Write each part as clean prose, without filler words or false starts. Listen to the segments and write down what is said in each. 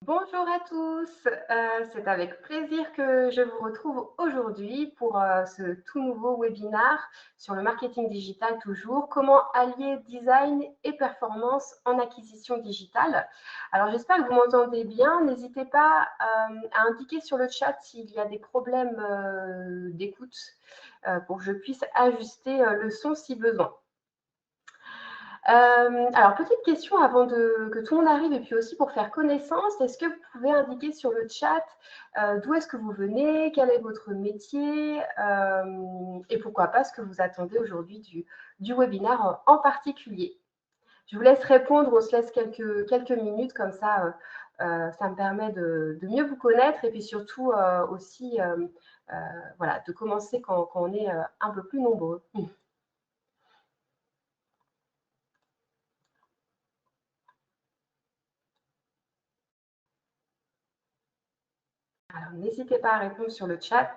Bonjour à tous, c'est avec plaisir que je vous retrouve aujourd'hui pour ce tout nouveau webinaire sur le marketing digital toujours, comment allier design et performance en acquisition digitale. Alors j'espère que vous m'entendez bien, n'hésitez pas à indiquer sur le chat s'il y a des problèmes d'écoute pour que je puisse ajuster le son si besoin. Alors, petite question avant que tout le monde arrive et puis aussi pour faire connaissance, est-ce que vous pouvez indiquer sur le chat d'où est-ce que vous venez, quel est votre métier et pourquoi pas ce que vous attendez aujourd'hui du webinaire en particulier. Je vous laisse répondre, on se laisse quelques minutes comme ça, ça me permet de mieux vous connaître et puis surtout aussi voilà, de commencer quand on est un peu plus nombreux. Alors, n'hésitez pas à répondre sur le chat.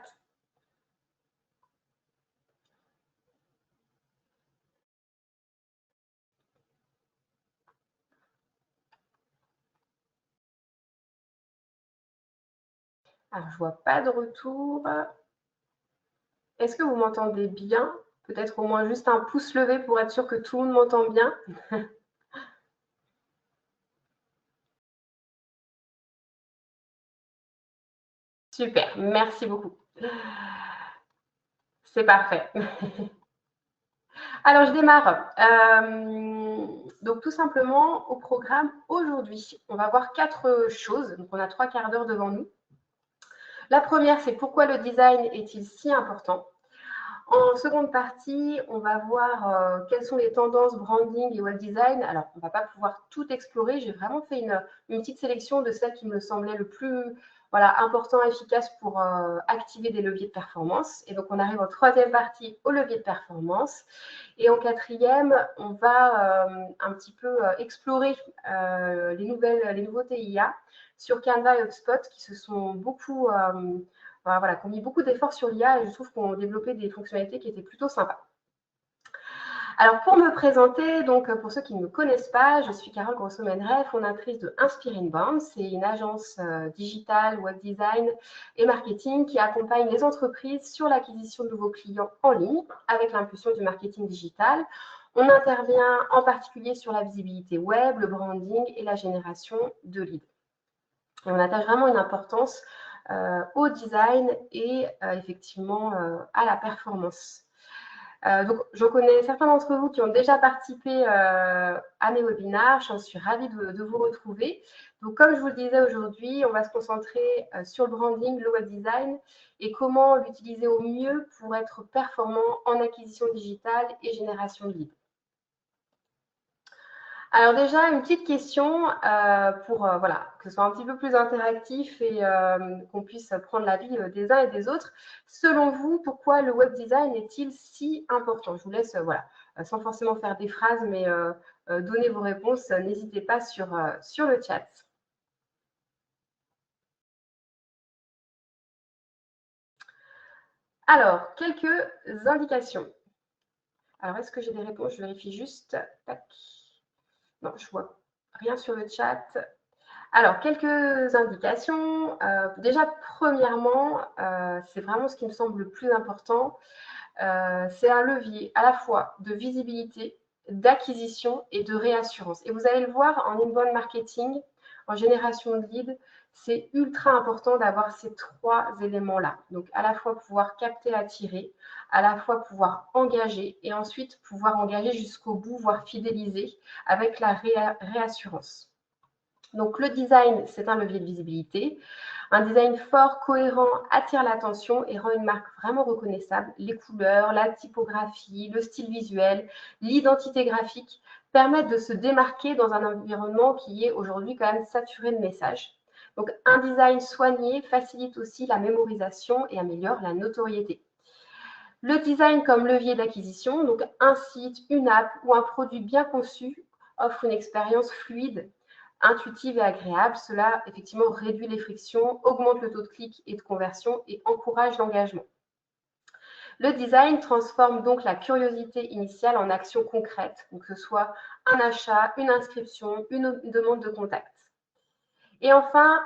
Alors, je ne vois pas de retour. Est-ce que vous m'entendez bien? Peut-être au moins juste un pouce levé pour être sûr que tout le monde m'entend bien. Super, merci beaucoup. C'est parfait. Alors, je démarre. Donc, tout simplement, au programme aujourd'hui, on va voir 4 choses. Donc, on a 3 quarts d'heure devant nous. La première, c'est pourquoi le design est-il si important? En seconde partie, on va voir quelles sont les tendances branding et web design. Alors, on ne va pas pouvoir tout explorer. J'ai vraiment fait une petite sélection de celles qui me semblaient le plus important et efficace pour activer des leviers de performance. Et donc, on arrive en troisième partie au levier de performance. Et en quatrième, on va un petit peu explorer les nouveautés IA sur Canva et HubSpot qui se sont beaucoup voilà, qui ont mis beaucoup d'efforts sur l'IA et je trouve qu'on a développé des fonctionnalités qui étaient plutôt sympas. Alors, pour me présenter, donc pour ceux qui ne me connaissent pas, je suis Carole Grosso-Meneret, fondatrice de Inspire Inbound. C'est une agence digitale, web design et marketing qui accompagne les entreprises sur l'acquisition de nouveaux clients en ligne avec l'impulsion du marketing digital. On intervient en particulier sur la visibilité web, le branding et la génération de leads. Et on attache vraiment une importance au design et effectivement à la performance. Donc, je connais certains d'entre vous qui ont déjà participé à mes webinaires. J'en suis ravie de vous retrouver. Donc, comme je vous le disais aujourd'hui, on va se concentrer sur le branding, le web design et comment l'utiliser au mieux pour être performant en acquisition digitale et génération de leads. Alors déjà, une petite question pour voilà, que ce soit un petit peu plus interactif et qu'on puisse prendre l'avis des uns et des autres. Selon vous, pourquoi le web design est-il si important? Je vous laisse, voilà, sans forcément faire des phrases, mais donner vos réponses. N'hésitez pas sur le chat. Alors, quelques indications. Alors, est-ce que j'ai des réponses? Je vérifie juste. Tac. Non, je vois rien sur le chat. Alors, quelques indications. Déjà, premièrement, c'est vraiment ce qui me semble le plus important. C'est un levier à la fois de visibilité, d'acquisition et de réassurance. Et vous allez le voir en inbound marketing, en génération de leads, c'est ultra important d'avoir ces 3 éléments-là. Donc, à la fois pouvoir capter, attirer, à la fois pouvoir engager et ensuite pouvoir engager jusqu'au bout, voire fidéliser avec la réassurance. Donc, le design, c'est un levier de visibilité. Un design fort, cohérent, attire l'attention et rend une marque vraiment reconnaissable. Les couleurs, la typographie, le style visuel, l'identité graphique permettent de se démarquer dans un environnement qui est aujourd'hui quand même saturé de messages. Donc, un design soigné facilite aussi la mémorisation et améliore la notoriété. Le design comme levier d'acquisition, donc un site, une app ou un produit bien conçu offre une expérience fluide, intuitive et agréable. Cela, effectivement, réduit les frictions, augmente le taux de clic et de conversion et encourage l'engagement. Le design transforme donc la curiosité initiale en action concrète, donc que ce soit un achat, une inscription, une demande de contact. Et enfin,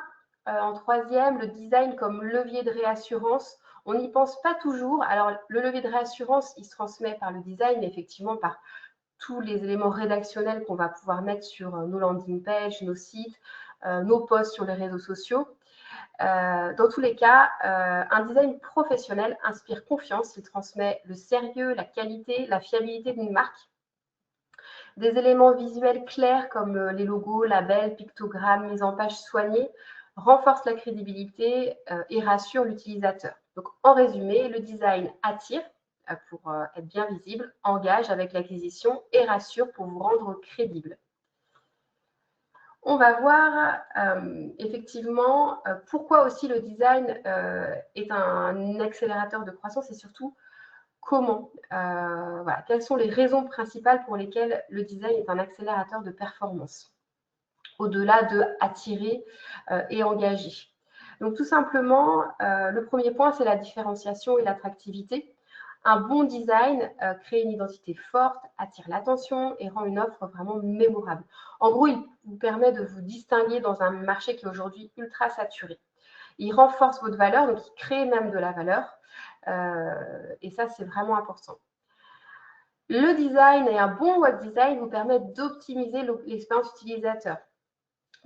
en troisième, le design comme levier de réassurance. On n'y pense pas toujours. Alors, le levier de réassurance, il se transmet par le design, mais effectivement par tous les éléments rédactionnels qu'on va pouvoir mettre sur nos landing pages, nos sites, nos posts sur les réseaux sociaux. Dans tous les cas, un design professionnel inspire confiance. Il transmet le sérieux, la qualité, la fiabilité d'une marque. Des éléments visuels clairs comme les logos, labels, pictogrammes, mise en page soignée renforcent la crédibilité et rassurent l'utilisateur. Donc, en résumé, le design attire pour être bien visible, engage avec l'acquisition et rassure pour vous rendre crédible. On va voir effectivement pourquoi aussi le design est un accélérateur de croissance et surtout comment. Voilà, quelles sont les raisons principales pour lesquelles le design est un accélérateur de performance, au-delà de attirer et engager. Donc tout simplement, le premier point, c'est la différenciation et l'attractivité. Un bon design crée une identité forte, attire l'attention et rend une offre vraiment mémorable. En gros, il vous permet de vous distinguer dans un marché qui est aujourd'hui ultra saturé. Il renforce votre valeur, donc il crée même de la valeur. Et ça, c'est vraiment important. Le design et un bon web design vous permettent d'optimiser l'expérience utilisateur.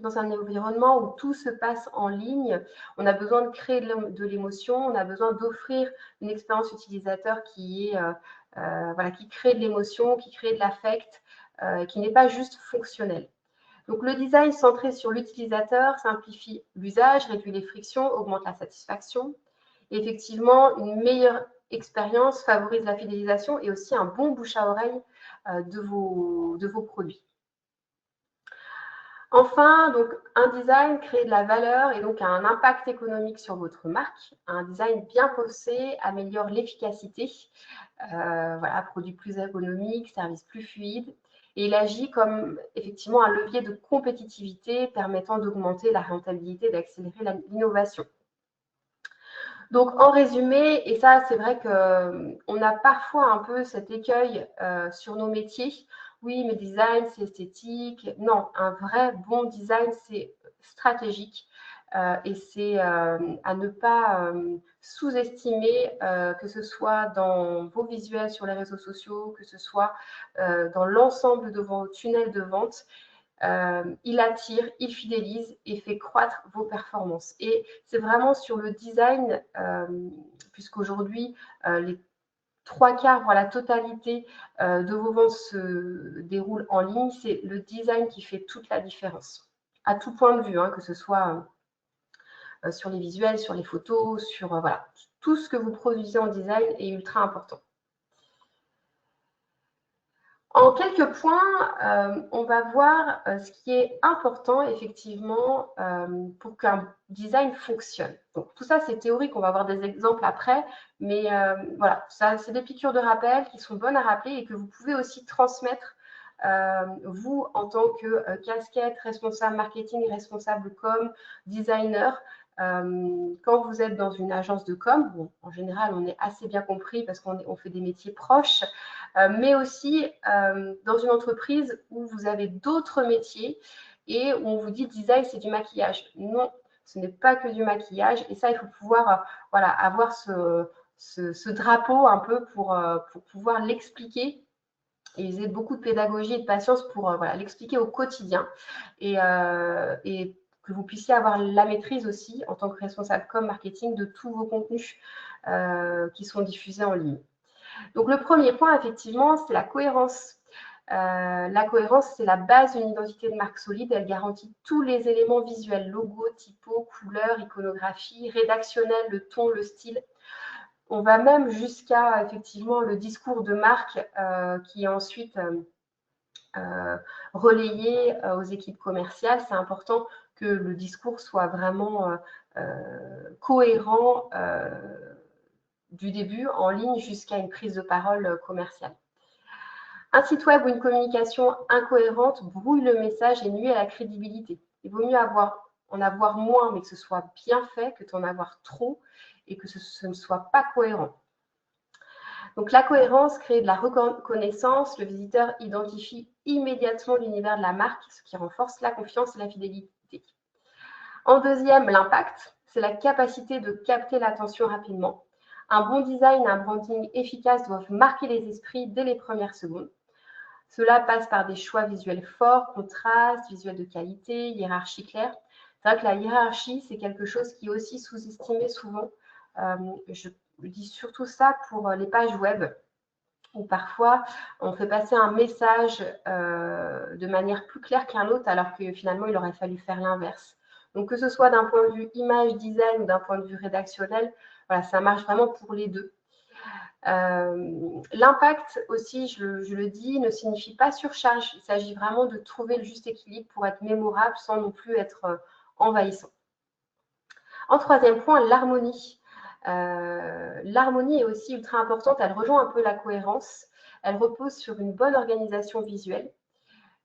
Dans un environnement où tout se passe en ligne, on a besoin de créer de l'émotion, on a besoin d'offrir une expérience utilisateur qui crée de l'émotion, qui crée de l'affect, qui n'est pas juste fonctionnel. Donc, le design centré sur l'utilisateur simplifie l'usage, réduit les frictions, augmente la satisfaction. Et effectivement, une meilleure expérience favorise la fidélisation et aussi un bon bouche à oreille de vos produits. Enfin, donc, un design crée de la valeur et donc a un impact économique sur votre marque. Un design bien pensé améliore l'efficacité, produit plus ergonomique, service plus fluide. Et il agit comme effectivement un levier de compétitivité permettant d'augmenter la rentabilité et d'accélérer l'innovation. Donc, en résumé, et ça, c'est vrai qu'on a parfois un peu cet écueil sur nos métiers. Oui, mais design, c'est esthétique. Non, un vrai bon design, c'est stratégique et c'est à ne pas sous-estimer, que ce soit dans vos visuels sur les réseaux sociaux, que ce soit dans l'ensemble de vos tunnels de vente. Il attire, il fidélise et fait croître vos performances. Et c'est vraiment sur le design, puisqu'aujourd'hui, les 3/4, voire la totalité de vos ventes se déroulent en ligne, c'est le design qui fait toute la différence, à tout point de vue, que ce soit sur les visuels, sur les photos, sur voilà, tout ce que vous produisez en design est ultra important. En quelques points, on va voir ce qui est important effectivement pour qu'un design fonctionne. Donc, tout ça, c'est théorique, on va avoir des exemples après, mais voilà, ça, c'est des piqûres de rappel qui sont bonnes à rappeler et que vous pouvez aussi transmettre, vous, en tant que casquette, responsable marketing, responsable com, designer. Quand vous êtes dans une agence de com, bon, en général, on est assez bien compris parce qu'on fait des métiers proches, mais aussi dans une entreprise où vous avez d'autres métiers et où on vous dit design, c'est du maquillage. Non, ce n'est pas que du maquillage. Et ça, il faut pouvoir avoir ce drapeau un peu pour pouvoir l'expliquer et user beaucoup de pédagogie et de patience pour l'expliquer au quotidien et que vous puissiez avoir la maîtrise aussi en tant que responsable com marketing de tous vos contenus qui sont diffusés en ligne. Donc, le premier point, effectivement, c'est la cohérence. La cohérence, c'est la base d'une identité de marque solide. Elle garantit tous les éléments visuels, logo, typo, couleurs, iconographie, rédactionnel, le ton, le style. On va même jusqu'à, effectivement, le discours de marque qui est ensuite relayé aux équipes commerciales. C'est important que le discours soit vraiment cohérent du début en ligne jusqu'à une prise de parole commerciale. Un site web ou une communication incohérente brouille le message et nuit à la crédibilité. Il vaut mieux en avoir moins, mais que ce soit bien fait, que d'en avoir trop et que ce ne soit pas cohérent. Donc, la cohérence crée de la reconnaissance. Le visiteur identifie immédiatement l'univers de la marque, ce qui renforce la confiance et la fidélité. En deuxième, l'impact, c'est la capacité de capter l'attention rapidement. Un bon design, un branding efficace doivent marquer les esprits dès les premières secondes. Cela passe par des choix visuels forts, contrastes, visuels de qualité, hiérarchie claire. C'est vrai que la hiérarchie, c'est quelque chose qui est aussi sous-estimé souvent. Je dis surtout ça pour les pages web, où parfois on fait passer un message de manière plus claire qu'un autre, alors que finalement il aurait fallu faire l'inverse. Donc que ce soit d'un point de vue image, design ou d'un point de vue rédactionnel, voilà, ça marche vraiment pour les deux. L'impact aussi, je le dis, ne signifie pas surcharge. Il s'agit vraiment de trouver le juste équilibre pour être mémorable sans non plus être envahissant. En troisième point, l'harmonie. L'harmonie est aussi ultra importante. Elle rejoint un peu la cohérence. Elle repose sur une bonne organisation visuelle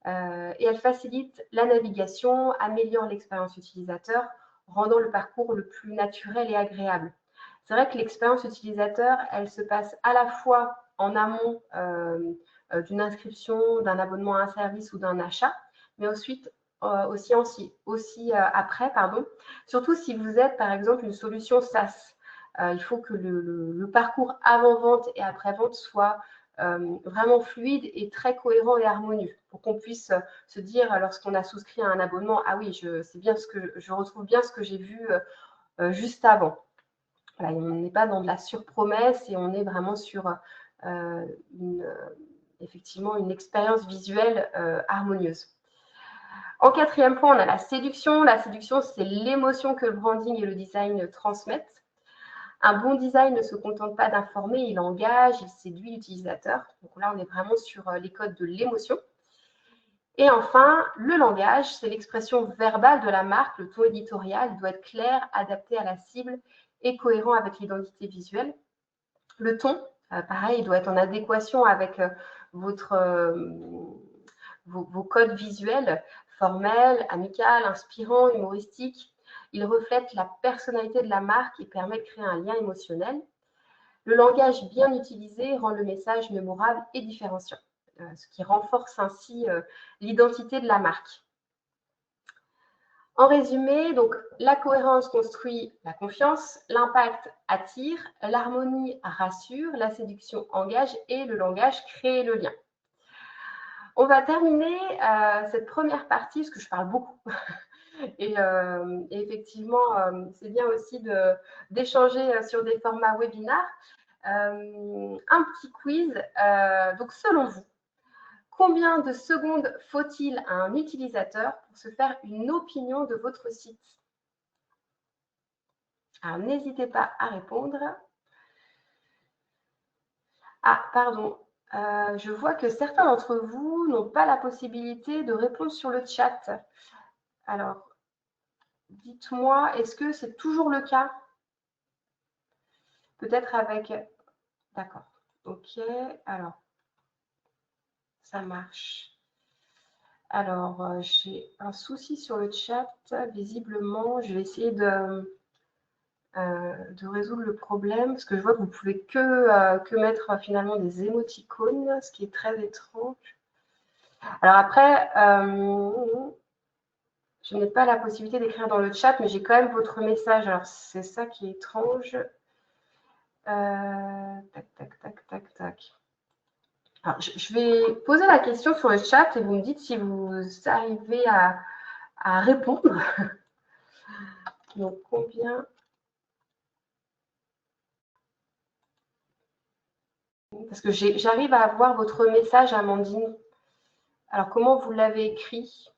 et elle facilite la navigation, améliore l'expérience utilisateur, rendant le parcours le plus naturel et agréable. C'est vrai que l'expérience utilisateur, elle se passe à la fois en amont d'une inscription, d'un abonnement à un service ou d'un achat, mais ensuite aussi après, pardon. Surtout si vous êtes par exemple une solution SaaS. Il faut que le parcours avant-vente et après-vente soit vraiment fluide et très cohérent et harmonieux pour qu'on puisse se dire lorsqu'on a souscrit à un abonnement, ah oui, je retrouve bien ce que j'ai vu juste avant. Voilà, on n'est pas dans de la surpromesse et on est vraiment sur effectivement une expérience visuelle harmonieuse. En quatrième point, on a la séduction. La séduction, c'est l'émotion que le branding et le design transmettent. Un bon design ne se contente pas d'informer, il engage, il séduit l'utilisateur. Donc là, on est vraiment sur les codes de l'émotion. Et enfin, le langage, c'est l'expression verbale de la marque. Le ton éditorial doit être clair, adapté à la cible et cohérent avec l'identité visuelle. Le ton, pareil, il doit être en adéquation avec vos codes visuels, formels, amical, inspirant, humoristique. Il reflète la personnalité de la marque et permet de créer un lien émotionnel. Le langage bien utilisé rend le message mémorable et différenciant, ce qui renforce ainsi l'identité de la marque. En résumé, donc, la cohérence construit la confiance, l'impact attire, l'harmonie rassure, la séduction engage et le langage crée le lien. On va terminer cette première partie, parce que je parle beaucoup. Et effectivement, c'est bien aussi d'échanger sur des formats webinaires. Un petit quiz. Donc, selon vous, combien de secondes faut-il à un utilisateur pour se faire une opinion de votre site? Alors, n'hésitez pas à répondre. Ah, pardon. Je vois que certains d'entre vous n'ont pas la possibilité de répondre sur le chat. Alors, dites-moi, est-ce que c'est toujours le cas? Peut-être avec... D'accord. OK. Alors, ça marche. Alors, j'ai un souci sur le chat. Visiblement, je vais essayer de résoudre le problème, parce que je vois que vous ne pouvez que mettre finalement des émoticônes, ce qui est très étrange. Alors après, je n'ai pas la possibilité d'écrire dans le chat, mais j'ai quand même votre message. Alors c'est ça qui est étrange. Tac, tac, tac, tac, tac. Alors, je vais poser la question sur le chat et vous me dites si vous arrivez à répondre. Donc, combien... Parce que j'arrive à avoir votre message, Amandine. Alors, comment vous l'avez écrit?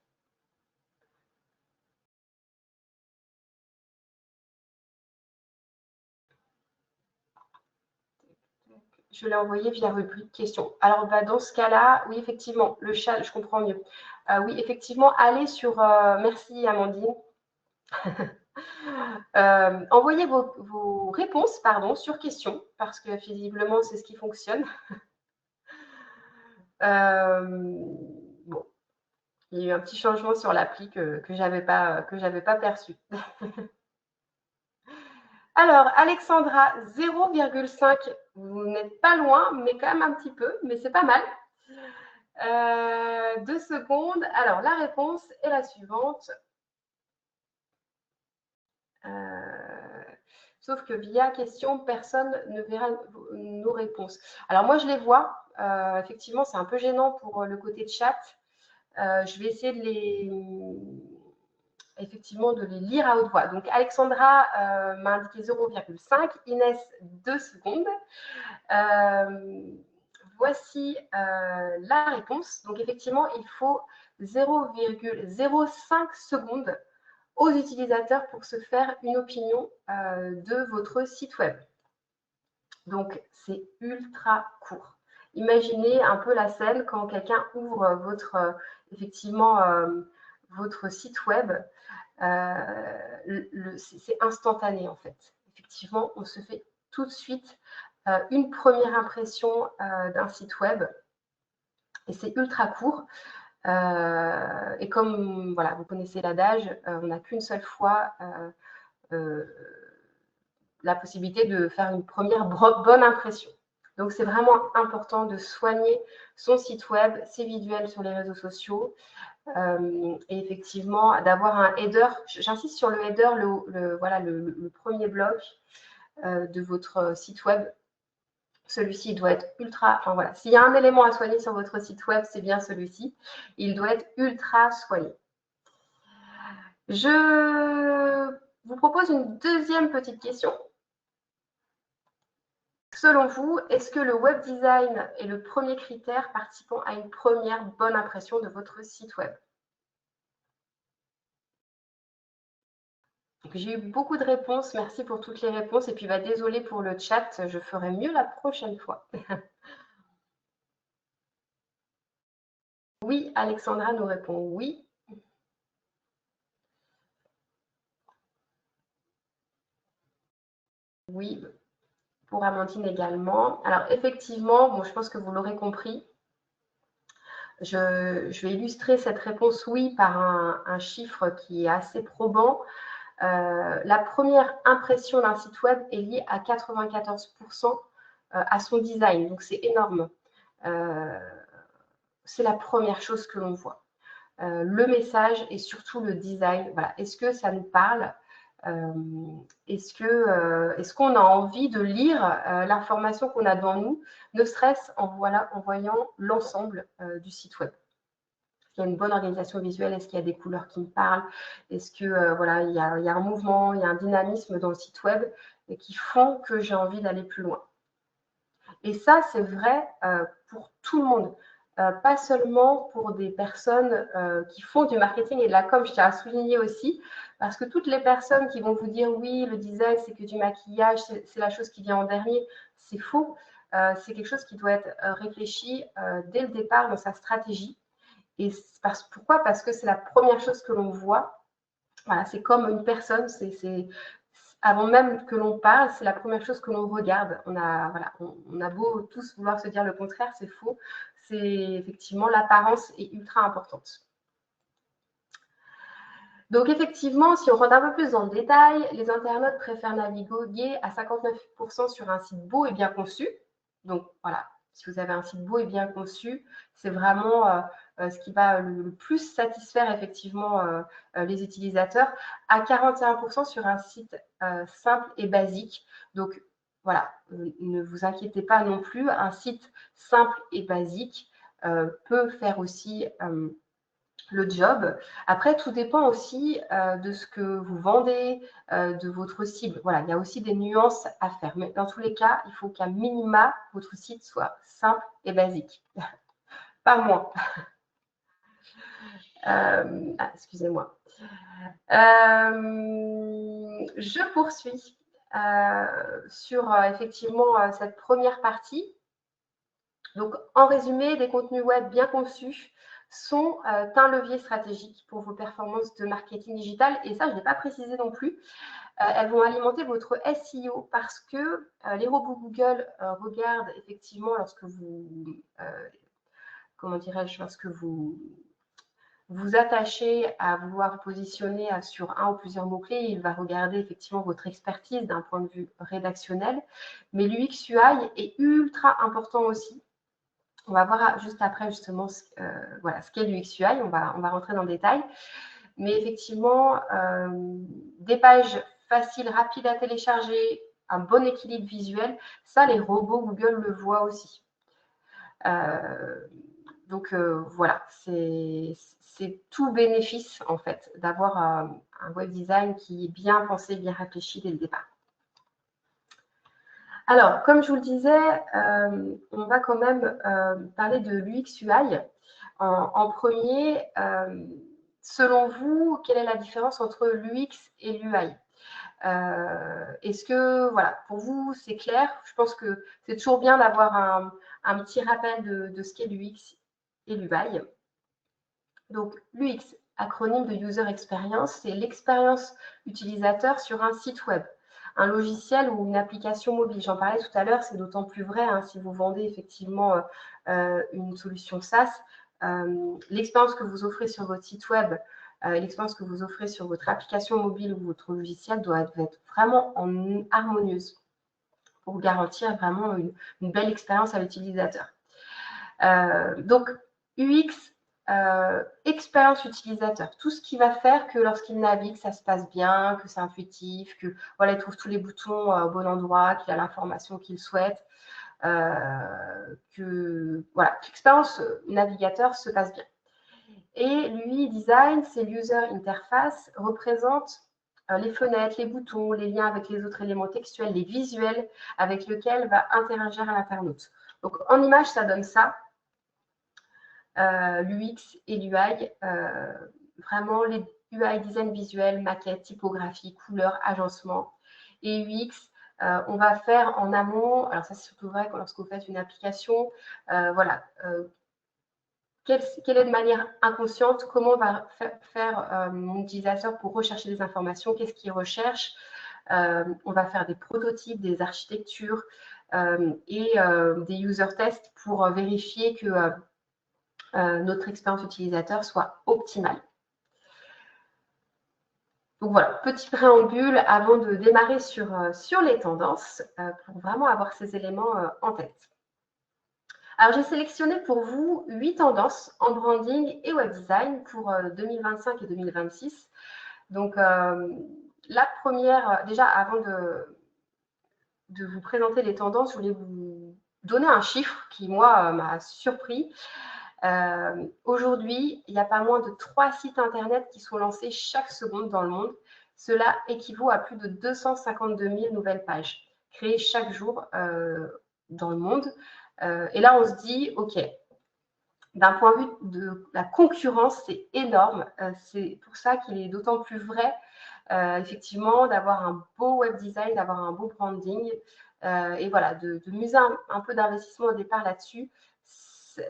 Je l'ai envoyé via rubrique question. Alors, dans ce cas-là, oui, effectivement, le chat, je comprends mieux. Oui, effectivement, allez sur... merci, Amandine. Envoyez vos réponses sur question, parce que visiblement, c'est ce qui fonctionne. Bon, il y a eu un petit changement sur l'appli que je n'avais pas perçu. Alors, Alexandra, 0,5. Vous n'êtes pas loin, mais quand même un petit peu, mais c'est pas mal. 2 secondes. Alors, la réponse est la suivante. Sauf que via question, personne ne verra nos réponses. Alors moi, je les vois. Effectivement, c'est un peu gênant pour le côté de chat. Je vais essayer de les lire à haute voix. Donc, Alexandra m'a indiqué 0,5, Inès 2 secondes. Voici la réponse. Donc, effectivement, il faut 0,05 secondes aux utilisateurs pour se faire une opinion de votre site web. Donc, c'est ultra court. Imaginez un peu la scène quand quelqu'un ouvre votre site web. C'est instantané en fait. Effectivement, on se fait tout de suite une première impression d'un site web et c'est ultra court. Et comme voilà, vous connaissez l'adage, on n'a qu'une seule fois la possibilité de faire une première bonne impression. Donc, c'est vraiment important de soigner son site web, ses visuels sur les réseaux sociaux et effectivement d'avoir un header. J'insiste sur le header, le premier bloc de votre site web. Celui-ci doit être ultra, enfin voilà, s'il y a un élément à soigner sur votre site web, c'est bien celui-ci. Il doit être ultra soigné. Je vous propose une deuxième petite question. Selon vous, est-ce que le web design est le premier critère participant à une première bonne impression de votre site web? J'ai eu beaucoup de réponses. Merci pour toutes les réponses. Et puis, désolé pour le chat. Je ferai mieux la prochaine fois. Oui, Alexandra nous répond oui. Oui, pour Amandine également. Alors, effectivement, bon, je pense que vous l'aurez compris. Je vais illustrer cette réponse oui par un chiffre qui est assez probant. La première impression d'un site web est liée à 94% à son design. Donc, c'est énorme. C'est la première chose que l'on voit. Le message et surtout le design. Voilà. Est-ce que ça nous parle? Est-ce qu'on a envie de lire l'information qu'on a devant nous, ne serait-ce en voyant l'ensemble du site web? Est-ce qu'il y a une bonne organisation visuelle? Est-ce qu'il y a des couleurs qui me parlent? Est-ce que il y a un mouvement, il y a un dynamisme dans le site web et qui font que j'ai envie d'aller plus loin? Et ça, c'est vrai pour tout le monde. Pas seulement pour des personnes qui font du marketing et de la com, je tiens à souligner aussi, parce que toutes les personnes qui vont vous dire oui, le design, c'est que du maquillage, c'est la chose qui vient en dernier, c'est faux. C'est quelque chose qui doit être réfléchi dès le départ dans sa stratégie. Et pourquoi? Parce que c'est la première chose que l'on voit. Voilà, c'est comme une personne, avant même que l'on parle, c'est la première chose que l'on regarde. On a beau tous vouloir se dire le contraire, c'est faux. C'est effectivement l'apparence est ultra importante. Donc effectivement, si on rentre un peu plus dans le détail, les internautes préfèrent naviguer à 59% sur un site beau et bien conçu. Donc voilà, si vous avez un site beau et bien conçu, c'est vraiment ce qui va le plus satisfaire effectivement les utilisateurs, à 41% sur un site simple et basique. Donc voilà, ne vous inquiétez pas non plus, un site simple et basique peut faire aussi le job. Après, tout dépend aussi de ce que vous vendez, de votre cible. Voilà, il y a aussi des nuances à faire. Mais dans tous les cas, il faut qu'à minima, votre site soit simple et basique. Pas moins. Excusez-moi. Je poursuis sur effectivement cette première partie. Donc, en résumé, des contenus web bien conçus sont un levier stratégique pour vos performances de marketing digital. Et ça, je n'ai pas précisé non plus. Elles vont alimenter votre SEO parce que les robots Google regardent effectivement lorsque vous, lorsque vous vous attachez à vouloir positionner sur un ou plusieurs mots-clés, il va regarder effectivement votre expertise d'un point de vue rédactionnel. Mais l'UX UI est ultra important aussi. On va voir juste après justement ce qu'est l'UX UI. On va rentrer dans le détail. Mais effectivement, des pages facile, rapide à télécharger, un bon équilibre visuel, ça, les robots Google le voient aussi. Donc voilà, c'est tout bénéfice en fait d'avoir un web design qui est bien pensé, bien réfléchi dès le départ. Alors, comme je vous le disais, on va quand même parler de l'UX UI. En premier, selon vous, quelle est la différence entre l'UX et l'UI? Est-ce que, voilà, pour vous, c'est clair? Je pense que c'est toujours bien d'avoir un petit rappel de ce qu'est l'UX et l'UI. Donc, l'UX, acronyme de User Experience, c'est l'expérience utilisateur sur un site web, un logiciel ou une application mobile. J'en parlais tout à l'heure, c'est d'autant plus vrai si vous vendez effectivement une solution SaaS. L'expérience que vous offrez sur votre site web, l'expérience que vous offrez sur votre application mobile ou votre logiciel doit être vraiment harmonieuse pour garantir vraiment une belle expérience à l'utilisateur. Donc, UX, expérience utilisateur, tout ce qui va faire que lorsqu'il navigue, ça se passe bien, que c'est intuitif, que voilà, il trouve tous les boutons au bon endroit, qu'il a l'information qu'il souhaite, que voilà, l'expérience navigateur se passe bien. Et l'UI design, c'est l'user interface, représente les fenêtres, les boutons, les liens avec les autres éléments textuels, les visuels avec lesquels va interagir l'internaute. Donc en image, ça donne ça. L'UX et l'UI, vraiment les UI design visuel, maquette, typographie, couleur, agencement. Et UX, on va faire en amont, alors ça c'est surtout vrai lorsque vous faites une application, voilà, quelle est de manière inconsciente, comment va faire mon utilisateur pour rechercher des informations, qu'est-ce qu'il recherche. On va faire des prototypes, des architectures et des user tests pour vérifier que notre expérience utilisateur soit optimale. Donc voilà, petit préambule avant de démarrer sur les tendances pour vraiment avoir ces éléments en tête. Alors, j'ai sélectionné pour vous 8 tendances en branding et web design pour 2025 et 2026. Donc, la première, déjà avant de vous présenter les tendances, je voulais vous donner un chiffre qui, moi, m'a surpris. Aujourd'hui, il n'y a pas moins de 3 sites internet qui sont lancés chaque seconde dans le monde. Cela équivaut à plus de 252 000 nouvelles pages créées chaque jour dans le monde. Et là, on se dit, OK, d'un point de vue de la concurrence, c'est énorme. C'est pour ça qu'il est d'autant plus vrai, effectivement, d'avoir un beau web design, d'avoir un beau branding. Et voilà, de miser un peu d'investissement au départ là-dessus.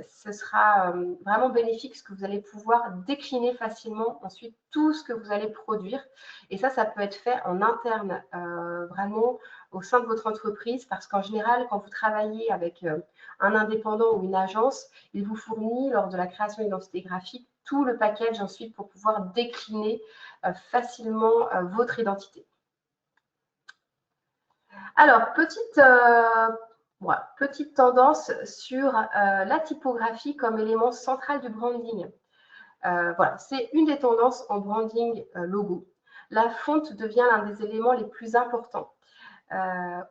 Ce sera vraiment bénéfique parce que vous allez pouvoir décliner facilement ensuite tout ce que vous allez produire. Et ça peut être fait en interne, vraiment au sein de votre entreprise, parce qu'en général, quand vous travaillez avec un indépendant ou une agence, il vous fournit, lors de la création d'identité graphique, tout le package ensuite pour pouvoir décliner facilement votre identité. Alors, petite tendance sur la typographie comme élément central du branding. Voilà, c'est une des tendances en branding logo. La fonte devient l'un des éléments les plus importants.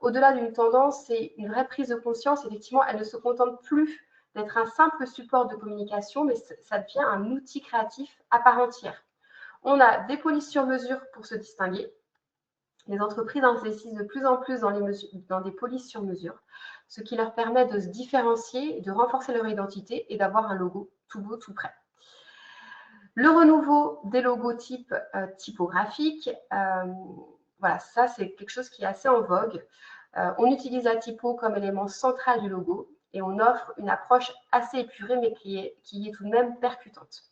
Au-delà d'une tendance, c'est une vraie prise de conscience. Effectivement, elle ne se contente plus d'être un simple support de communication, mais ça devient un outil créatif à part entière. On a des polices sur mesure pour se distinguer. Les entreprises investissent de plus en plus dans des polices sur mesure, ce qui leur permet de se différencier, de renforcer leur identité et d'avoir un logo tout beau, tout prêt. Le renouveau des logotypes typographiques, voilà, ça c'est quelque chose qui est assez en vogue. On utilise la typo comme élément central du logo et on offre une approche assez épurée mais qui est tout de même percutante.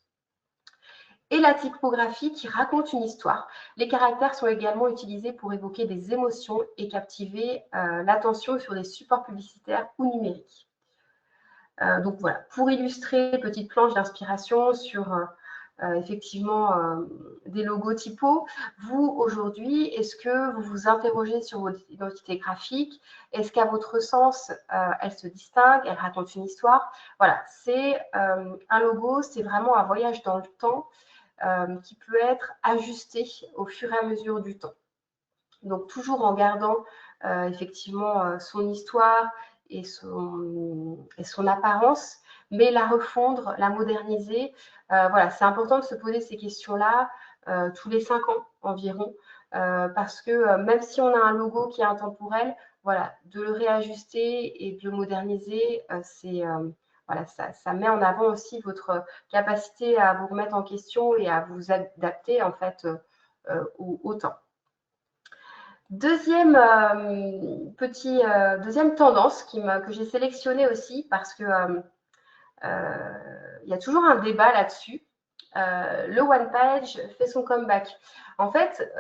Et la typographie qui raconte une histoire. Les caractères sont également utilisés pour évoquer des émotions et captiver l'attention sur des supports publicitaires ou numériques. Donc voilà, pour illustrer, petite planche d'inspiration sur effectivement des logos typos. Vous, aujourd'hui, est-ce que vous vous interrogez sur votre identité graphique? Est-ce qu'à votre sens, elle se distingue, elle raconte une histoire? Voilà, c'est un logo, c'est vraiment un voyage dans le temps qui peut être ajusté au fur et à mesure du temps. Donc, toujours en gardant effectivement son histoire et son apparence, mais la refondre, la moderniser. Voilà, c'est important de se poser ces questions-là tous les 5 ans environ, parce que même si on a un logo qui est intemporel, voilà, de le réajuster et de le moderniser, voilà, ça met en avant aussi votre capacité à vous remettre en question et à vous adapter en fait au temps. Deuxième deuxième tendance que j'ai sélectionnée aussi parce que il y a toujours un débat là-dessus. Le one page fait son comeback. En fait,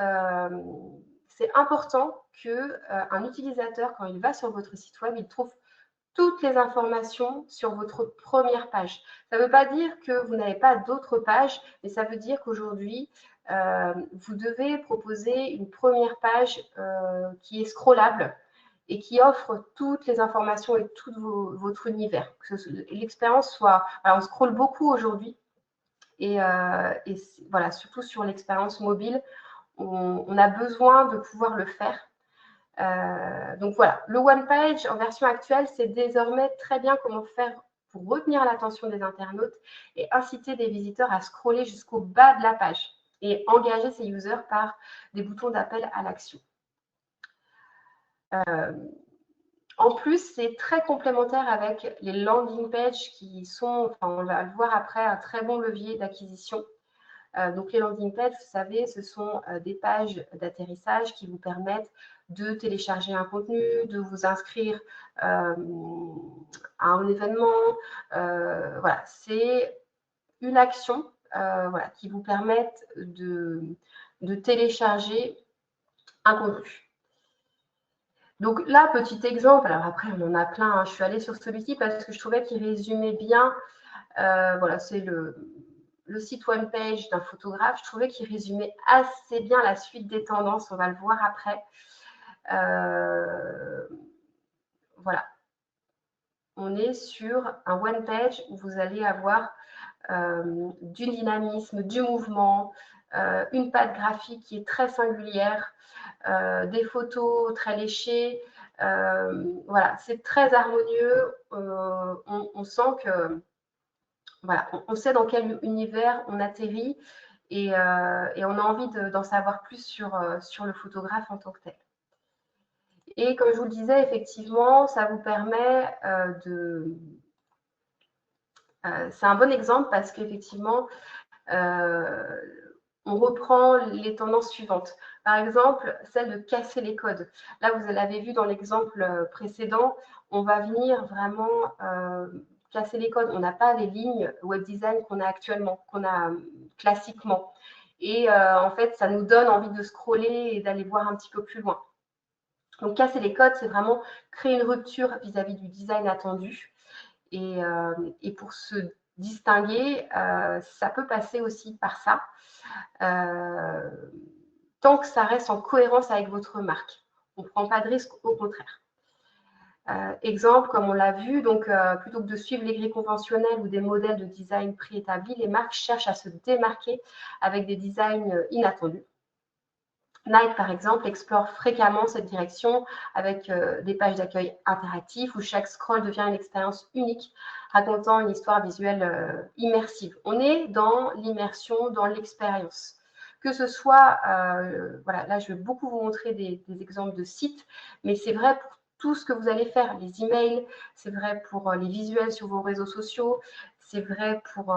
c'est important que un utilisateur, quand il va sur votre site web, il trouve toutes les informations sur votre première page. Ça ne veut pas dire que vous n'avez pas d'autres pages, mais ça veut dire qu'aujourd'hui, vous devez proposer une première page qui est scrollable et qui offre toutes les informations et tout votre univers. Que l'expérience soit... Alors, on scrolle beaucoup aujourd'hui et voilà, surtout sur l'expérience mobile, on a besoin de pouvoir le faire. Donc voilà, le one page en version actuelle, c'est désormais très bien comment faire pour retenir l'attention des internautes et inciter des visiteurs à scroller jusqu'au bas de la page et engager ces users par des boutons d'appel à l'action. En plus, c'est très complémentaire avec les landing pages qui sont, enfin, on va le voir après, un très bon levier d'acquisition. Donc les landing pages, vous savez, ce sont des pages d'atterrissage qui vous permettent de télécharger un contenu, de vous inscrire à un événement. Voilà, c'est une action voilà, qui vous permette de télécharger un contenu. Donc là, petit exemple, alors après on en a plein, hein. Je suis allée sur celui-ci parce que je trouvais qu'il résumait bien, voilà, c'est le site one page d'un photographe. Je trouvais qu'il résumait assez bien la suite des tendances, on va le voir après. Voilà, on est sur un one page où vous allez avoir du dynamisme, du mouvement, une patte graphique qui est très singulière, des photos très léchées. Voilà, c'est très harmonieux. On sent que, voilà, on sait dans quel univers on atterrit et on a envie d'en savoir plus sur le photographe en tant que tel. Et comme je vous le disais, effectivement, ça vous permet c'est un bon exemple parce qu'effectivement, on reprend les tendances suivantes. Par exemple, celle de casser les codes. Là, vous l'avez vu dans l'exemple précédent, on va venir vraiment casser les codes. On n'a pas les lignes web design qu'on a actuellement, qu'on a classiquement. Et en fait, ça nous donne envie de scroller et d'aller voir un petit peu plus loin. Donc, casser les codes, c'est vraiment créer une rupture vis-à-vis du design attendu. Et pour se distinguer, ça peut passer aussi par ça. Tant que ça reste en cohérence avec votre marque. On ne prend pas de risque, au contraire. Exemple, comme on l'a vu, donc plutôt que de suivre les grilles conventionnelles ou des modèles de design préétablis, les marques cherchent à se démarquer avec des designs inattendus. Nike, par exemple, explore fréquemment cette direction avec des pages d'accueil interactives où chaque scroll devient une expérience unique, racontant une histoire visuelle immersive. On est dans l'immersion, dans l'expérience. Que ce soit, voilà, là je vais beaucoup vous montrer des exemples de sites, mais c'est vrai pour tout ce que vous allez faire, les emails, c'est vrai pour les visuels sur vos réseaux sociaux, c'est vrai pour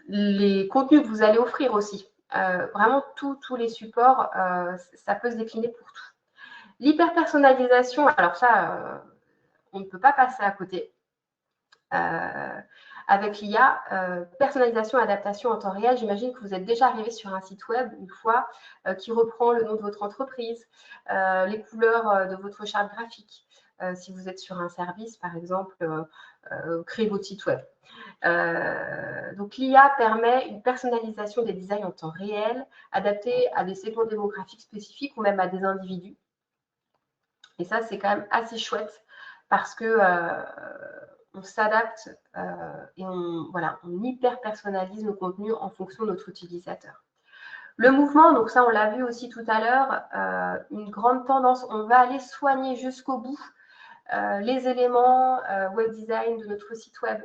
les contenus que vous allez offrir aussi. Vraiment, tous les supports, ça peut se décliner pour tout. L'hyper-personnalisation, alors ça, on ne peut pas passer à côté. Avec l'IA, personnalisation et adaptation en temps réel, j'imagine que vous êtes déjà arrivé sur un site web une fois qui reprend le nom de votre entreprise, les couleurs de votre charte graphique. Si vous êtes sur un service, par exemple, créez votre site web. Donc l'IA permet une personnalisation des designs en temps réel, adaptée à des segments démographiques spécifiques ou même à des individus. Et ça, c'est quand même assez chouette parce que on s'adapte et on hyper personnalise nos contenus en fonction de notre utilisateur. Le mouvement, donc ça on l'a vu aussi tout à l'heure, une grande tendance, on va aller soigner jusqu'au bout les éléments web design de notre site web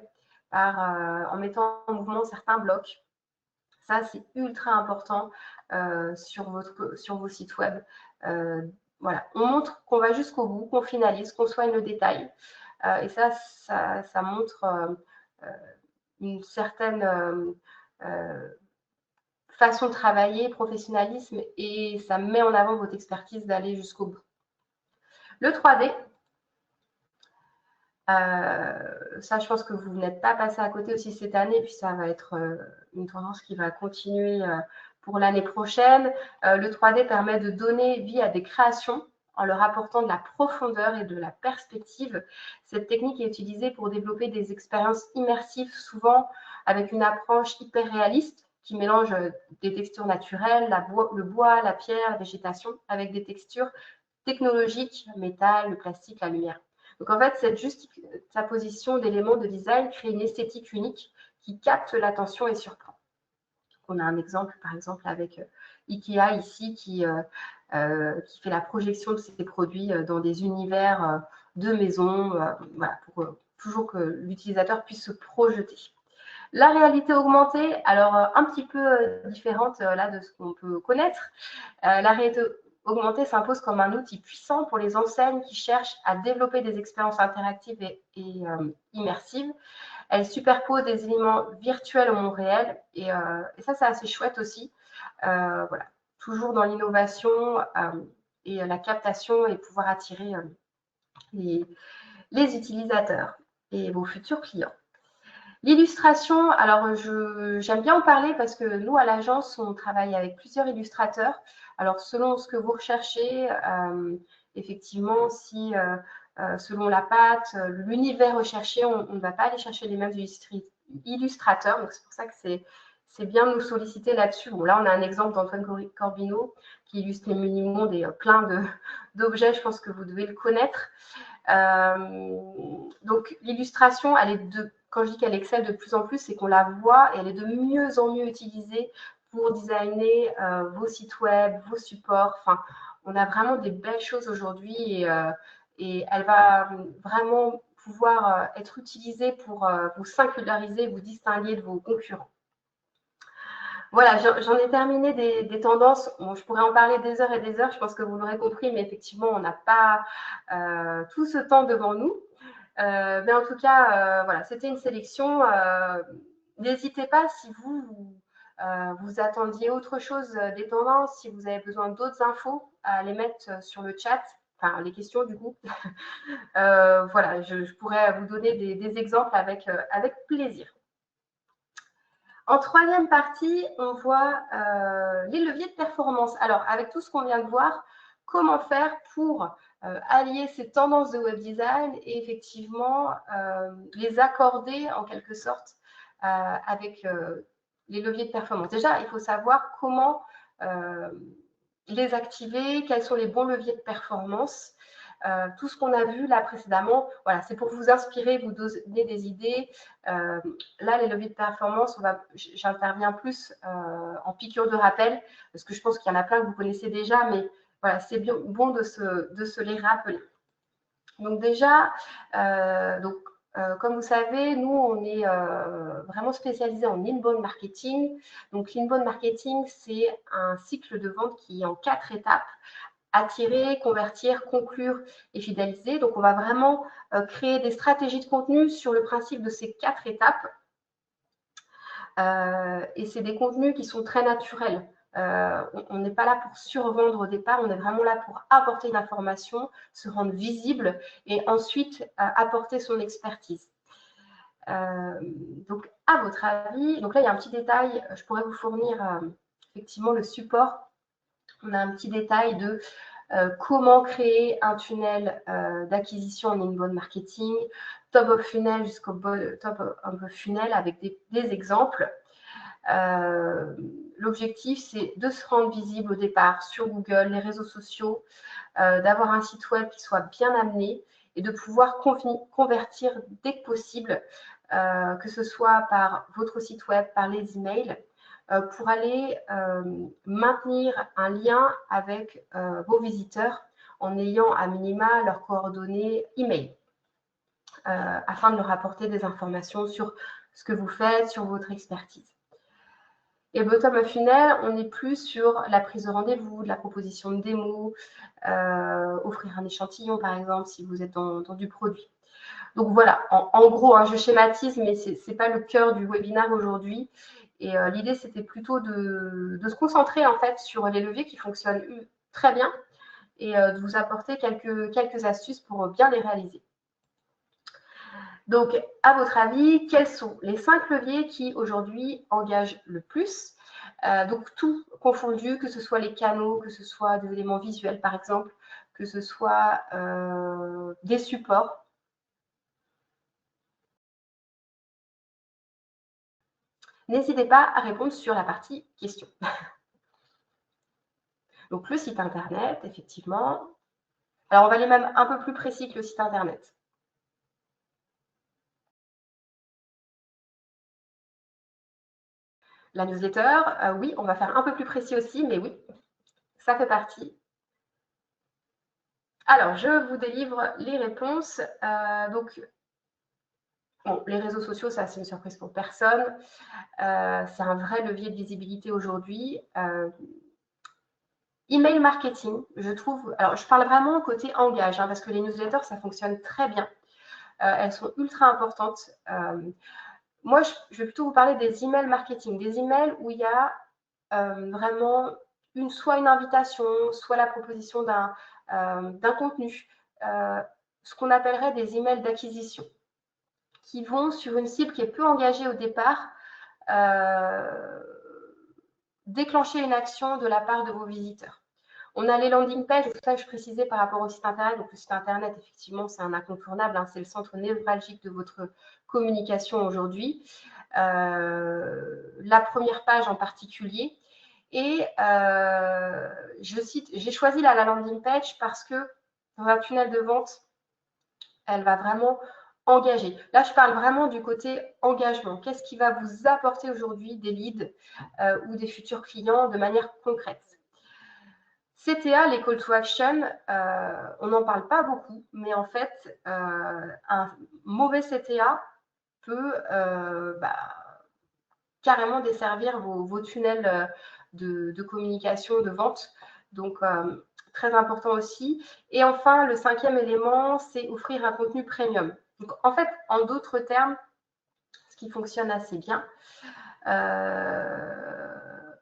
en mettant en mouvement certains blocs. Ça, c'est ultra important sur vos sites web. Voilà, on montre qu'on va jusqu'au bout, qu'on finalise, qu'on soigne le détail. Et ça montre une certaine façon de travailler, professionnalisme, et ça met en avant votre expertise d'aller jusqu'au bout. Le 3D, ça, je pense que vous n'êtes pas passé à côté aussi cette année, puis ça va être une tendance qui va continuer pour l'année prochaine. Le 3D permet de donner vie à des créations en leur apportant de la profondeur et de la perspective. Cette technique est utilisée pour développer des expériences immersives, souvent avec une approche hyper réaliste qui mélange des textures naturelles, le bois, la pierre, la végétation, avec des textures technologiques, métal, le plastique, la lumière. Donc en fait, cette juxtaposition d'éléments de design crée une esthétique unique qui capte l'attention et surprend. On a un exemple, par exemple, avec Ikea ici qui fait la projection de ses produits dans des univers de maison, voilà, pour toujours que l'utilisateur puisse se projeter. La réalité augmentée, alors un petit peu différente là de ce qu'on peut connaître. La réalité augmentée s'impose comme un outil puissant pour les enseignes qui cherchent à développer des expériences interactives et immersives. Elle superpose des éléments virtuels au monde réel et ça, c'est assez chouette aussi. Voilà, toujours dans l'innovation et la captation et pouvoir attirer les utilisateurs et vos futurs clients. L'illustration, alors j'aime bien en parler parce que nous, à l'agence, on travaille avec plusieurs illustrateurs. Alors, selon ce que vous recherchez, effectivement, si selon la patte, l'univers recherché, on ne va pas aller chercher les mêmes illustrateurs. Donc, c'est pour ça que c'est bien de nous solliciter là-dessus. Bon, là, on a un exemple d'Antoine Corbineau qui illustre les mini-mondes et plein d'objets. Je pense que vous devez le connaître. Donc, l'illustration, elle est quand je dis qu'elle excelle de plus en plus, c'est qu'on la voit et elle est de mieux en mieux utilisée pour designer vos sites web, vos supports. Enfin, on a vraiment des belles choses aujourd'hui et elle va vraiment pouvoir être utilisée pour vous singulariser, vous distinguer de vos concurrents. Voilà, j'en ai terminé des tendances. Bon, je pourrais en parler des heures et des heures, je pense que vous l'aurez compris, mais effectivement, on n'a pas tout ce temps devant nous. Mais en tout cas, voilà, c'était une sélection. N'hésitez pas si vous attendiez autre chose des tendances, si vous avez besoin d'autres infos, à les mettre sur le chat, enfin les questions du coup. Voilà, je pourrais vous donner des exemples avec plaisir. En troisième partie, on voit les leviers de performance. Alors, avec tout ce qu'on vient de voir, comment faire pour allier ces tendances de web design et effectivement les accorder en quelque sorte avec les leviers de performance. Déjà, il faut savoir comment les activer, quels sont les bons leviers de performance. Tout ce qu'on a vu là précédemment, voilà, c'est pour vous inspirer, vous donner des idées. Là, les leviers de performance, j'interviens plus en piqûre de rappel, parce que je pense qu'il y en a plein que vous connaissez déjà, mais voilà, c'est bon de se les rappeler. Donc déjà, comme vous savez, nous, on est vraiment spécialisé en inbound marketing. Donc l'inbound marketing, c'est un cycle de vente qui est en 4 étapes. Attirer, convertir, conclure et fidéliser. Donc, on va vraiment créer des stratégies de contenu sur le principe de ces 4 étapes. Et c'est des contenus qui sont très naturels. On n'est pas là pour survendre au départ, on est vraiment là pour apporter une information, se rendre visible et ensuite apporter son expertise. Donc, à votre avis, donc là, il y a un petit détail, je pourrais vous fournir effectivement le support. On a un petit détail de comment créer un tunnel d'acquisition en inbound marketing, top of funnel jusqu'au top of funnel avec des exemples. L'objectif, c'est de se rendre visible au départ sur Google, les réseaux sociaux, d'avoir un site web qui soit bien amené et de pouvoir convertir dès que possible, que ce soit par votre site web, par les emails. pour aller maintenir un lien avec vos visiteurs en ayant à minima leurs coordonnées email afin de leur apporter des informations sur ce que vous faites, sur votre expertise. Et bottom of funnel, on est plus sur la prise de rendez-vous, de la proposition de démo, offrir un échantillon par exemple si vous êtes dans du produit. Donc voilà, en gros, hein, je schématise, mais ce n'est pas le cœur du webinaire aujourd'hui. Et l'idée, c'était plutôt de se concentrer en fait sur les leviers qui fonctionnent très bien et de vous apporter quelques astuces pour bien les réaliser. Donc, à votre avis, quels sont les 5 leviers qui aujourd'hui engagent le plus? Donc, tout confondu, que ce soit les canaux, que ce soit des éléments visuels par exemple, que ce soit des supports. N'hésitez pas à répondre sur la partie questions. Donc, le site internet, effectivement. Alors, on va aller même un peu plus précis que le site internet. La newsletter, oui, on va faire un peu plus précis aussi, mais oui, ça fait partie. Alors, je vous délivre les réponses. Donc, bon, les réseaux sociaux, ça, c'est une surprise pour personne. C'est un vrai levier de visibilité aujourd'hui. Email marketing, je trouve. Alors, je parle vraiment côté engage, hein, parce que les newsletters, ça fonctionne très bien. Elles sont ultra importantes. Moi, je vais plutôt vous parler des emails marketing, des emails où il y a vraiment soit une invitation, soit la proposition d'un contenu, ce qu'on appellerait des emails d'acquisition, qui vont sur une cible qui est peu engagée au départ, déclencher une action de la part de vos visiteurs. On a les landing pages, c'est ça que je précisais par rapport au site internet. Donc le site internet, effectivement, c'est un incontournable, hein, c'est le centre névralgique de votre communication aujourd'hui. La première page en particulier. Et je cite, j'ai choisi la landing page parce que dans un tunnel de vente, elle va vraiment engager. Là, je parle vraiment du côté engagement. Qu'est-ce qui va vous apporter aujourd'hui des leads ou des futurs clients de manière concrète? CTA, les call to action, on n'en parle pas beaucoup, mais en fait, un mauvais CTA peut carrément desservir vos tunnels de communication, de vente. Donc, très important aussi. Et enfin, le 5e élément, c'est offrir un contenu premium. Donc, en fait, en d'autres termes, ce qui fonctionne assez bien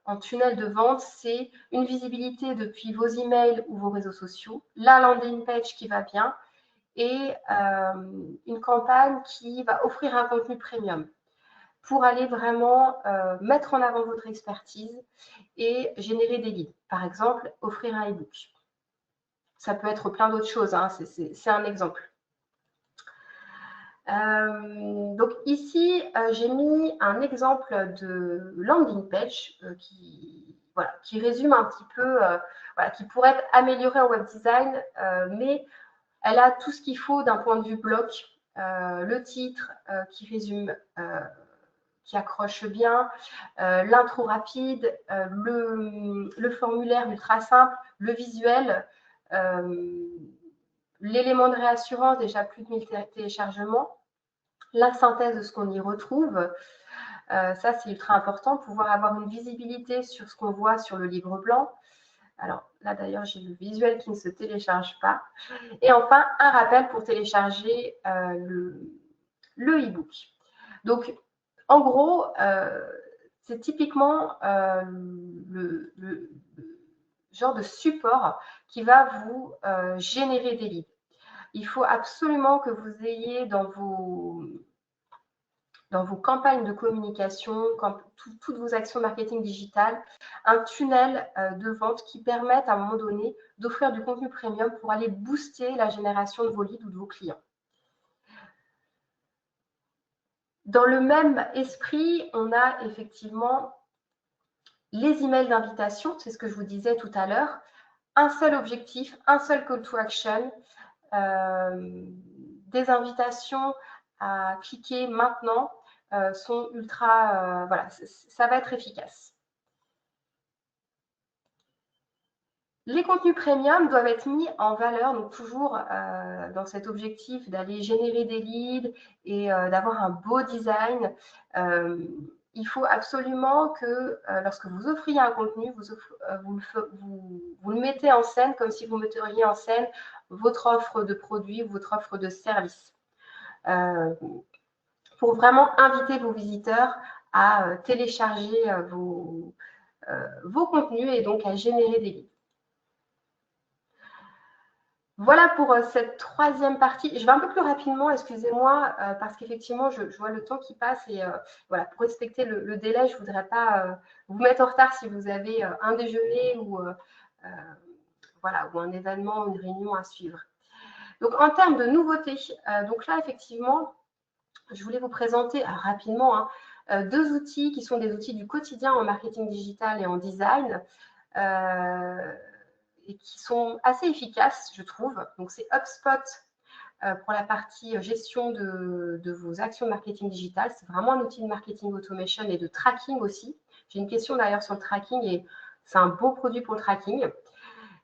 en tunnel de vente, c'est une visibilité depuis vos emails ou vos réseaux sociaux, la landing page qui va bien et une campagne qui va offrir un contenu premium pour aller vraiment mettre en avant votre expertise et générer des leads. Par exemple, offrir un e-book. Ça peut être plein d'autres choses, hein, c'est un exemple. Donc ici, j'ai mis un exemple de landing page qui résume un petit peu, qui pourrait être améliorée en web design, mais elle a tout ce qu'il faut d'un point de vue bloc, le titre qui résume, qui accroche bien, l'intro rapide, le formulaire ultra simple, le visuel, l'élément de réassurance, déjà plus de 1000 téléchargements, la synthèse de ce qu'on y retrouve. Ça, c'est ultra important, pouvoir avoir une visibilité sur ce qu'on voit sur le livre blanc. Alors là, d'ailleurs, j'ai le visuel qui ne se télécharge pas. Et enfin, un rappel pour télécharger le e-book. Donc, en gros, c'est typiquement le genre de support qui va vous générer des leads. Il faut absolument que vous ayez dans vos campagnes de communication, toutes vos actions marketing digital, un tunnel de vente qui permette à un moment donné d'offrir du contenu premium pour aller booster la génération de vos leads ou de vos clients. Dans le même esprit, on a effectivement les emails d'invitation, c'est ce que je vous disais tout à l'heure. Un seul objectif, un seul call to action, des invitations à cliquer maintenant sont ultra, ça va être efficace. Les contenus premium doivent être mis en valeur, donc toujours dans cet objectif d'aller générer des leads et d'avoir un beau design. Il faut absolument que lorsque vous offriez un contenu, vous le mettez en scène comme si vous metteriez en scène votre offre de produit ou votre offre de service. Pour vraiment inviter vos visiteurs à télécharger vos contenus et donc à générer des leads. Voilà pour cette troisième partie. Je vais un peu plus rapidement, excusez-moi, parce qu'effectivement, je vois le temps qui passe et voilà, pour respecter le délai, je ne voudrais pas vous mettre en retard si vous avez un déjeuner ou, voilà, ou un événement, une réunion à suivre. Donc, en termes de nouveautés, donc là, effectivement, je voulais vous présenter rapidement deux outils qui sont des outils du quotidien en marketing digital et en design. Et qui sont assez efficaces, je trouve. Donc, c'est HubSpot pour la partie gestion de vos actions de marketing digital. C'est vraiment un outil de marketing automation et de tracking aussi. J'ai une question d'ailleurs sur le tracking et c'est un beau produit pour le tracking.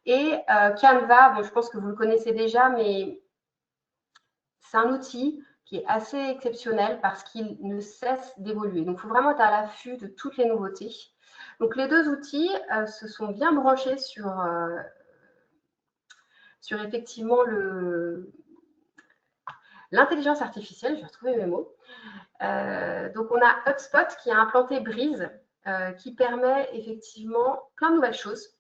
Et Canva, bon, je pense que vous le connaissez déjà, mais c'est un outil qui est assez exceptionnel parce qu'il ne cesse d'évoluer. Donc, il faut vraiment être à l'affût de toutes les nouveautés. Donc, les deux outils se sont bien branchés sur effectivement l'intelligence artificielle, je vais retrouver mes mots. Donc, on a HubSpot qui a implanté Breeze, qui permet effectivement plein de nouvelles choses.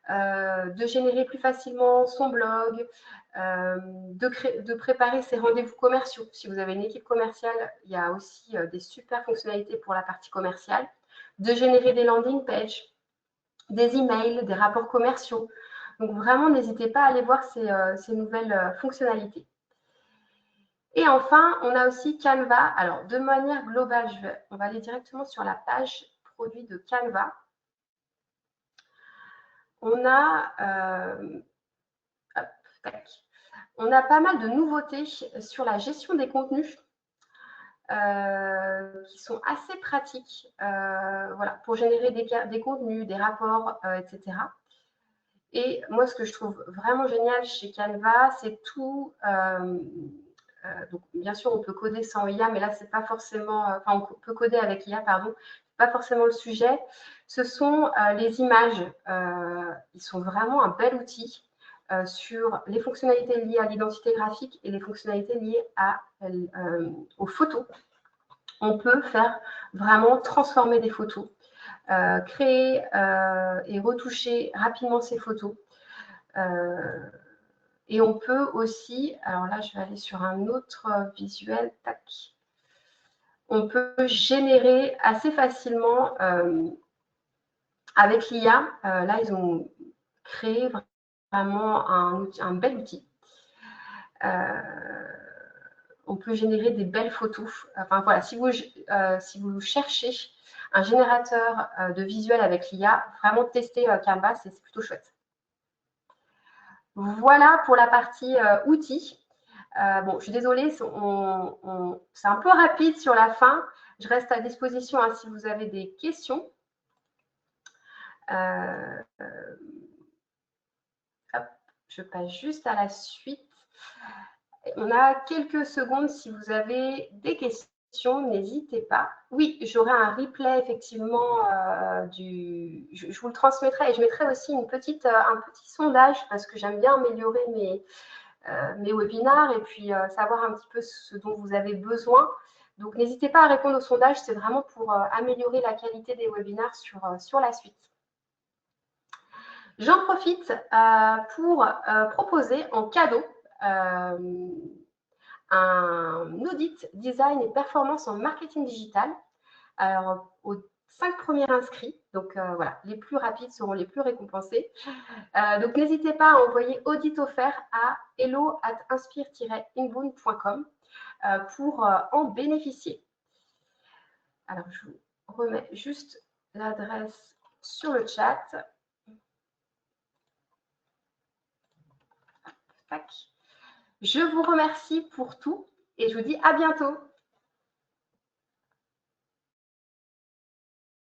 De générer plus facilement son blog, de préparer ses rendez-vous commerciaux. Si vous avez une équipe commerciale, il y a aussi des super fonctionnalités pour la partie commerciale. De générer des landing pages, des emails, des rapports commerciaux. Donc, vraiment, n'hésitez pas à aller voir ces nouvelles fonctionnalités. Et enfin, on a aussi Canva. Alors, de manière globale, on va aller directement sur la page produit de Canva. On a, on a pas mal de nouveautés sur la gestion des contenus qui sont assez pratiques voilà, pour générer des contenus, des rapports, etc. Et moi, ce que je trouve vraiment génial chez Canva, c'est tout. Donc, bien sûr, on peut coder sans IA, mais là, c'est pas forcément. Enfin, on peut coder avec IA, pardon. C'est pas forcément le sujet. Ce sont les images. Ils sont vraiment un bel outil sur les fonctionnalités liées à l'identité graphique et les fonctionnalités liées aux photos. On peut faire vraiment transformer des photos, créer et retoucher rapidement ces photos. Et on peut aussi, alors là, je vais aller sur un autre visuel, tac. On peut générer assez facilement avec l'IA. Là, ils ont créé vraiment un bel outil. On peut générer des belles photos. Enfin voilà, si vous cherchez un générateur de visuel avec l'IA, vraiment tester Canva, c'est plutôt chouette. Voilà pour la partie outils. Bon, je suis désolée, c'est un peu rapide sur la fin. Je reste à disposition si vous avez des questions. Hop, je passe juste à la suite. On a quelques secondes si vous avez des questions, n'hésitez pas. Oui, j'aurai un replay effectivement je vous le transmettrai et je mettrai aussi un petit sondage parce que j'aime bien améliorer mes webinars et puis savoir un petit peu ce dont vous avez besoin. Donc, n'hésitez pas à répondre au sondage, c'est vraiment pour améliorer la qualité des webinars sur la suite. J'en profite pour proposer en cadeau un audit design et performance en marketing digital. Alors, aux 5 premiers inscrits, donc voilà, les plus rapides seront les plus récompensés. Donc, n'hésitez pas à envoyer audit offert à hello@inspire-inbound.com pour en bénéficier. Alors, je vous remets juste l'adresse sur le chat. Tac. Je vous remercie pour tout et je vous dis à bientôt.